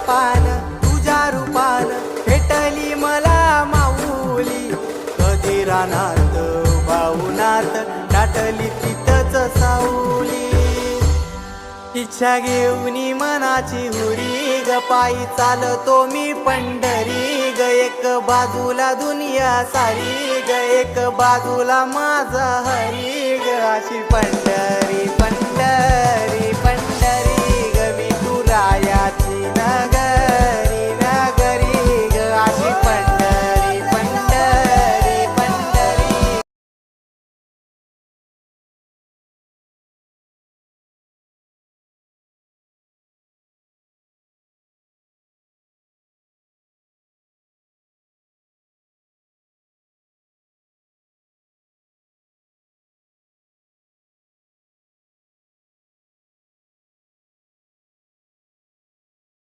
पान तुझ्या रूपान भेटली मला माऊली कधी रानात भाऊनात दाटली तिथच सावली इच्छा घेऊनी मनाची हुरी ग पायी चालतो मी पंढरी ग एक बाजूला दुनिया सारी ग एक बाजूला माझा हरी ग अशी पंढरी